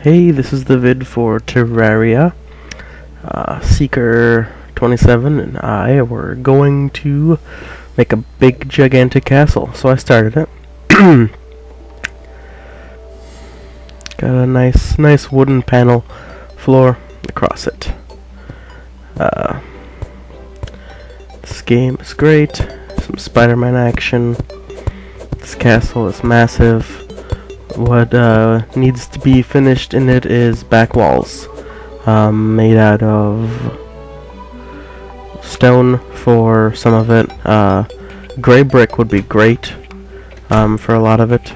Hey, this is the vid for Terraria. Seeker27 and I were going to make a big gigantic castle, so I started it. Got a nice wooden panel floor across it. This game is great. Some Spider-Man action. This castle is massive. What needs to be finished in it is back walls, made out of stone for some of it. Gray brick would be great for a lot of it.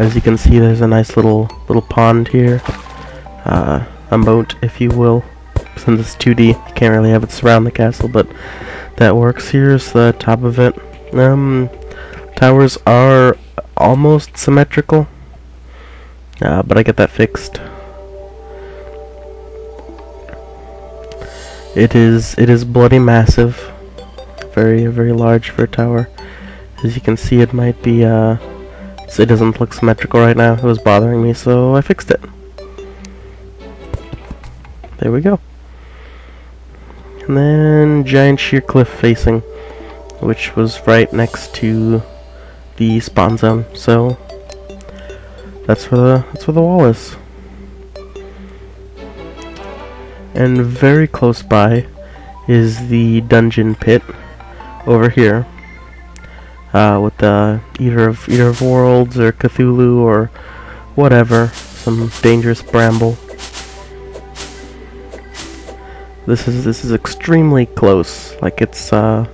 As you can see, there's a nice little pond here, a moat, if you will. Since it's 2D, you can't really have it surround the castle, but that works. Here's the top of it. Towers are almost symmetrical. But I get that fixed. It is bloody massive, very large for a tower. As you can see, it might be it doesn't look symmetrical right now. It was bothering me, so I fixed it. There we go. And then giant sheer cliff facing, which was right next to the spawn zone. So that's where the wall is. And very close by is the dungeon pit over here, with the Eater of Worlds or Cthulhu or whatever, some dangerous bramble. This is extremely close. Like it's I'm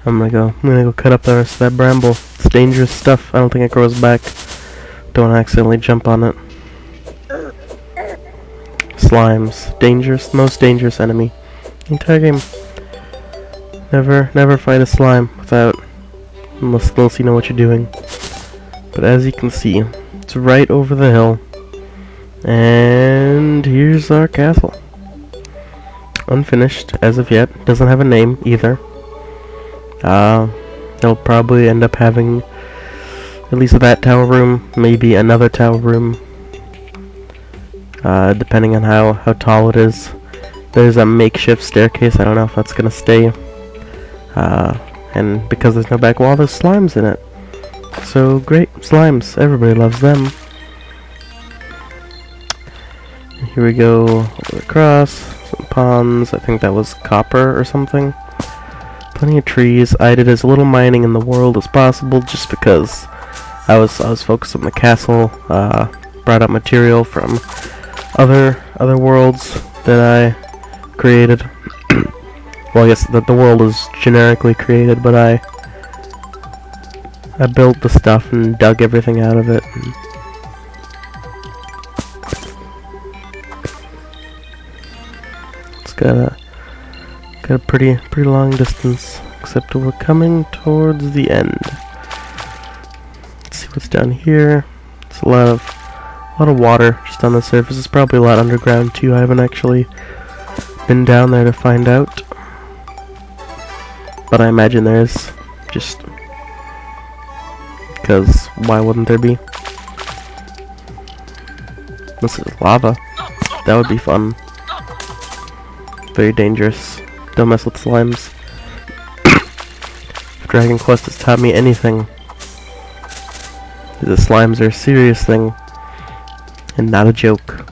gonna go cut up the rest of that bramble. It's dangerous stuff. I don't think it grows back. Don't accidentally jump on it. Slimes. Dangerous, most dangerous enemy. Entire game. Never fight a slime unless you know what you're doing. But as you can see, it's right over the hill. And here's our castle. Unfinished as of yet. Doesn't have a name either. They'll probably end up having at least that tower room, maybe another tower room, depending on how tall it is. There's a makeshift staircase. I don't know if that's gonna stay, and because there's no back wall, there's slimes in it. So great, slimes, everybody loves them. And here we go across some ponds. I think that was copper or something. Plenty of trees. I did as little mining in the world as possible, just because I was focused on the castle. Brought up material from other worlds that I created. Well, I guess that the world is generically created, but I built the stuff and dug everything out of it. It's got a pretty long distance, except we're coming towards the end. Let's see what's down here. It's a lot of water just on the surface. It's probably a lot underground too. I haven't actually been down there to find out, but I imagine there is, just because why wouldn't there be? This is lava. That would be fun. Very dangerous. Don't mess with slimes. If Dragon Quest has taught me anything, the slimes are a serious thing and not a joke.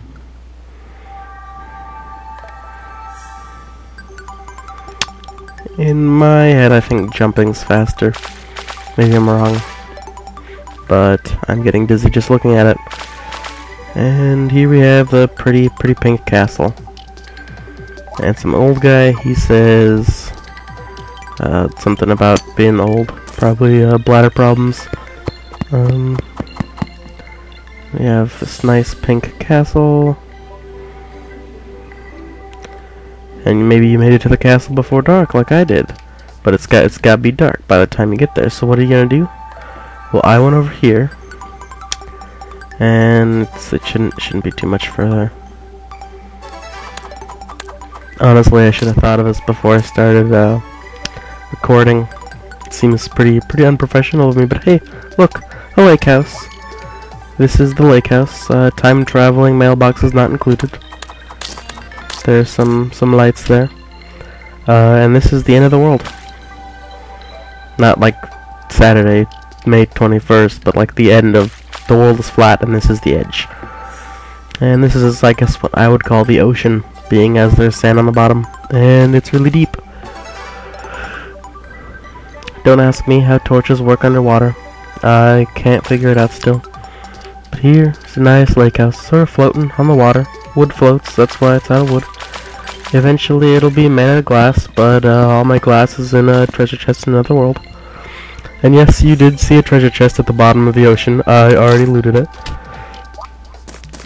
In my head, I think jumping's faster. Maybe I'm wrong, but I'm getting dizzy just looking at it. And here we have the pretty pink castle. And some old guy, he says something about being old, probably bladder problems. We have this nice pink castle, and maybe you made it to the castle before dark, like I did. But it's got to be dark by the time you get there. So what are you gonna do? Well, I went over here, and it shouldn't be too much further. Honestly, I should have thought of this before I started recording. It seems pretty unprofessional of me, but hey, look, a lake house. This is the lake house. Time traveling mailbox is not included. There's some lights there. And this is the end of the world. Not like Saturday, May 21st, but like the end of the world is flat and this is the edge. And this is, I guess, what I would call the ocean, being as there's sand on the bottom, and it's really deep. Don't ask me how torches work underwater. I can't figure it out still. But here is a nice lake house, sort of floating on the water. Wood floats, that's why it's out of wood. Eventually it'll be made out of glass, but all my glass is in a treasure chest in another world. And yes, you did see a treasure chest at the bottom of the ocean. I already looted it.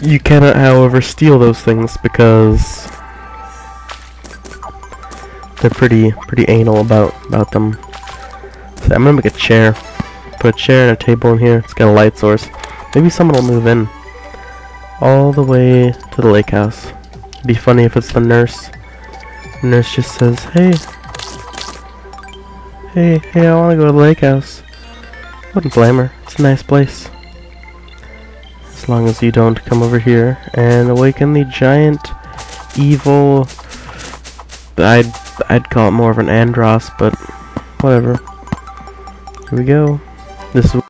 You cannot, however, steal those things because they're pretty anal about them. So I'm gonna make a chair. Put a chair and a table in here. It's got a light source. Maybe someone will move in all the way to the lake house. It'd be funny if it's the nurse. The nurse just says, hey, I want to go to the lake house. Wouldn't blame her. It's a nice place. As long as you don't come over here and awaken the giant, evil, I'd call it more of an Andros, but whatever. Here we go. This is